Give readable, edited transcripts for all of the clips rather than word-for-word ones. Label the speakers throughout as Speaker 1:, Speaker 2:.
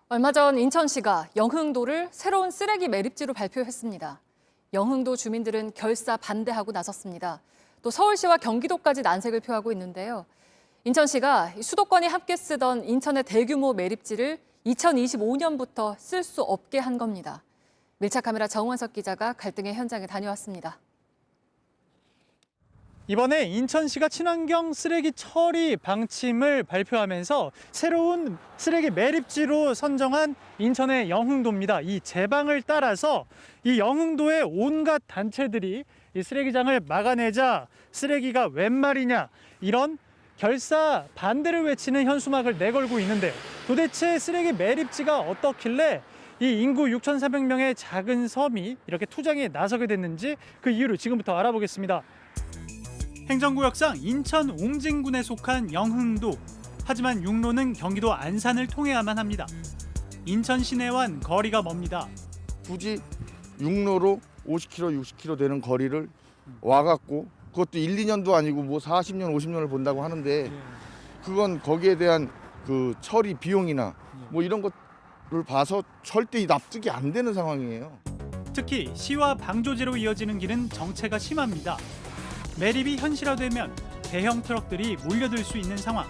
Speaker 1: 얼마 전 인천시가 영흥도를 새로운 쓰레기 매립지로 발표했습니다. 영흥도 주민들은 결사 반대하고 나섰습니다. 또 서울시와 경기도까지 난색을 표하고 있는데요. 인천시가 수도권이 함께 쓰던 인천의 대규모 매립지를 2025년부터 쓸 수 없게 한 겁니다. 밀착카메라 정원석 기자가 갈등의 현장에 다녀왔습니다.
Speaker 2: 이번에 인천시가 친환경 쓰레기 처리 방침을 발표하면서 새로운 쓰레기 매립지로 선정한 인천의 영흥도입니다. 이 제방을 따라서 이 영흥도의 온갖 단체들이 이 쓰레기장을 막아내자 쓰레기가 웬 말이냐 이런 결사 반대를 외치는 현수막을 내걸고 있는데요. 도대체 쓰레기 매립지가 어떻길래 이 인구 6,400명의 작은 섬이 이렇게 투쟁에 나서게 됐는지 그 이유를 지금부터 알아보겠습니다. 행정구역상 인천 옹진군에 속한 영흥도. 하지만 육로는 경기도 안산을 통해야만 합니다. 인천 시내와는 거리가 멉니다.
Speaker 3: 굳이 육로로 50km, 60km 되는 거리를 와갖고 그것도 1, 2년도 아니고 뭐 40년, 50년을 본다고 하는데 그건 거기에 대한 그 처리 비용이나 뭐 이런 것을 봐서 절대 납득이 안 되는 상황이에요.
Speaker 2: 특히 시와 방조제로 이어지는 길은 정체가 심합니다. 매립이 현실화되면 대형 트럭들이 몰려들 수 있는 상황.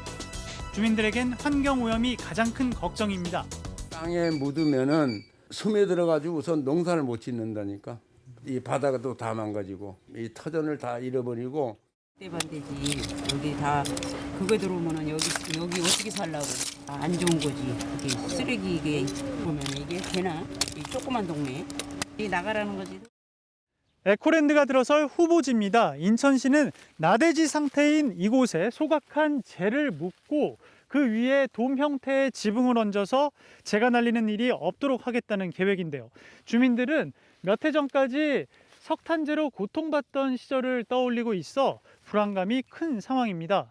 Speaker 2: 주민들에겐 환경오염이 가장 큰 걱정입니다.
Speaker 4: 땅에 묻으면은 스며들어가지고 우선 농사를 못 짓는다니까. 이 바다가 또 다 망가지고 이 터전을 다 잃어버리고.
Speaker 5: 대반대지. 여기 다 그거 들어오면은 여기 어떻게 살라고. 안 좋은 거지. 이게 쓰레기 이게 보면 이게 되나? 이 조그만 동네 이 나가라는 거지.
Speaker 2: 에코랜드가 들어설 후보지입니다. 인천시는 나대지 상태인 이곳에 소각한 재를 묻고 그 위에 돔 형태의 지붕을 얹어서 재가 날리는 일이 없도록 하겠다는 계획인데요. 주민들은 몇 해 전까지 석탄재로 고통받던 시절을 떠올리고 있어 불안감이 큰 상황입니다.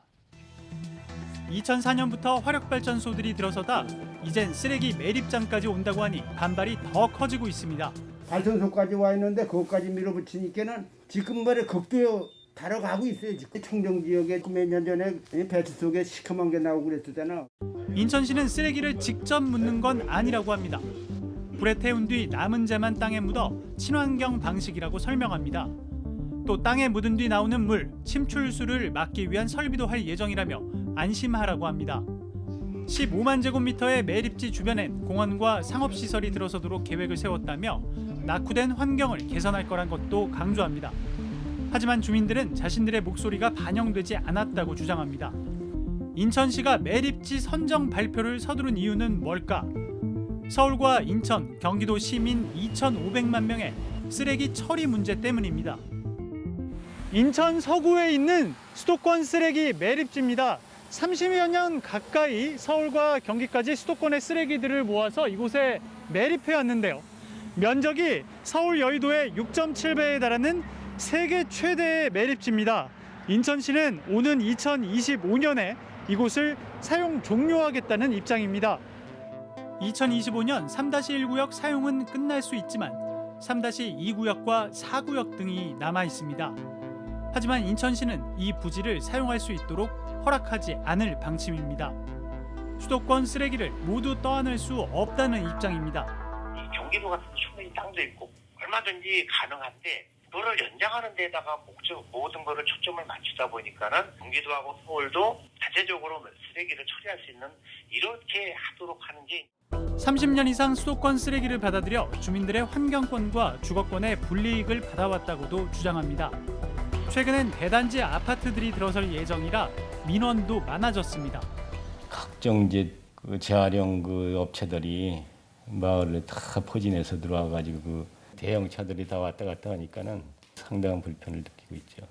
Speaker 2: 2004년부터 화력발전소들이 들어서다 이젠 쓰레기 매립장까지 온다고 하니 반발이 더 커지고 있습니다.
Speaker 6: 발전소까지 와 있는데 그것까지 밀어붙이니까는 지금 말에 극도에 달아가고 있어요. 지금 청정 지역에 몇 년 전에 배추 속에 시커먼 게 나오고 그랬었잖아.
Speaker 2: 인천시는 쓰레기를 직접 묻는 건 아니라고 합니다. 불에 태운 뒤 남은 재만 땅에 묻어 친환경 방식이라고 설명합니다. 또 땅에 묻은 뒤 나오는 물, 침출수를 막기 위한 설비도 할 예정이라며 안심하라고 합니다. 15만 제곱미터의 매립지 주변엔 공원과 상업시설이 들어서도록 계획을 세웠다며 낙후된 환경을 개선할 거란 것도 강조합니다. 하지만 주민들은 자신들의 목소리가 반영되지 않았다고 주장합니다. 인천시가 매립지 선정 발표를 서두른 이유는 뭘까? 서울과 인천, 경기도 시민 2,500만 명의 쓰레기 처리 문제 때문입니다. 인천 서구에 있는 수도권 쓰레기 매립지입니다. 30여 년 가까이 서울과 경기까지 수도권의 쓰레기들을 모아서 이곳에 매립해 왔는데요. 면적이 서울 여의도의 6.7배에 달하는 세계 최대의 매립지입니다. 인천시는 오는 2025년에 이곳을 사용 종료하겠다는 입장입니다. 2025년 3-1구역 사용은 끝날 수 있지만 3-2구역과 4구역 등이 남아 있습니다. 하지만 인천시는 이 부지를 사용할 수 있도록 허락하지 않을 방침입니다. 수도권 쓰레기를 모두 떠안을 수 없다는 입장입니다.
Speaker 7: 경기도 같은 충분히 땅도 있고 얼마든지 가능한데 그거를 연장하는 데다가 모든 거를 초점을 맞추다 보니까는 경기도하고 서울도 자체적으로 쓰레기를 처리할 수 있는 이렇게 하도록 하는지.
Speaker 2: 30년 이상 수도권 쓰레기를 받아들여 주민들의 환경권과 주거권의 불이익을 받아왔다고도 주장합니다. 최근엔 대단지 아파트들이 들어설 예정이라 민원도 많아졌습니다.
Speaker 8: 각종 이제 재활용 업체들이 마을을 다 포진해서 들어와가지고 대형 차들이 다 왔다 갔다 하니까는 상당한 불편을 느끼고 있죠.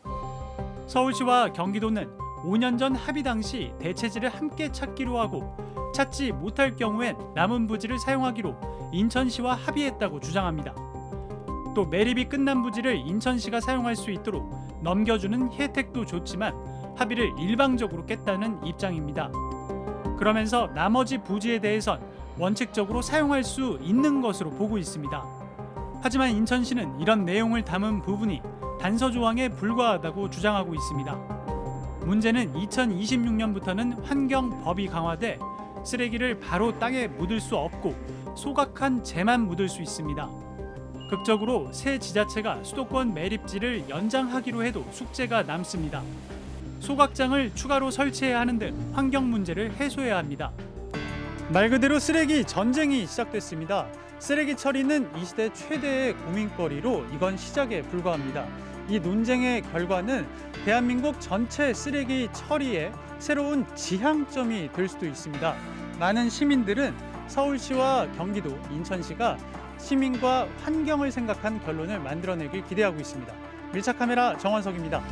Speaker 2: 서울시와 경기도는 5년 전 합의 당시 대체지를 함께 찾기로 하고 찾지 못할 경우엔 남은 부지를 사용하기로 인천시와 합의했다고 주장합니다. 또 매립이 끝난 부지를 인천시가 사용할 수 있도록 넘겨주는 혜택도 좋지만 합의를 일방적으로 깼다는 입장입니다. 그러면서 나머지 부지에 대해선 원칙적으로 사용할 수 있는 것으로 보고 있습니다. 하지만 인천시는 이런 내용을 담은 부분이 단서 조항에 불과하다고 주장하고 있습니다. 문제는 2026년부터는 환경법이 강화돼 쓰레기를 바로 땅에 묻을 수 없고 소각한 재만 묻을 수 있습니다. 극적으로 새 지자체가 수도권 매립지를 연장하기로 해도 숙제가 남습니다. 소각장을 추가로 설치해야 하는 등 환경 문제를 해소해야 합니다. 말 그대로 쓰레기 전쟁이 시작됐습니다. 쓰레기 처리는 이 시대 최대의 고민거리로 이건 시작에 불과합니다. 이 논쟁의 결과는 대한민국 전체 쓰레기 처리의 새로운 지향점이 될 수도 있습니다. 많은 시민들은 서울시와 경기도, 인천시가 시민과 환경을 생각한 결론을 만들어내길 기대하고 있습니다. 밀착카메라 정원석입니다.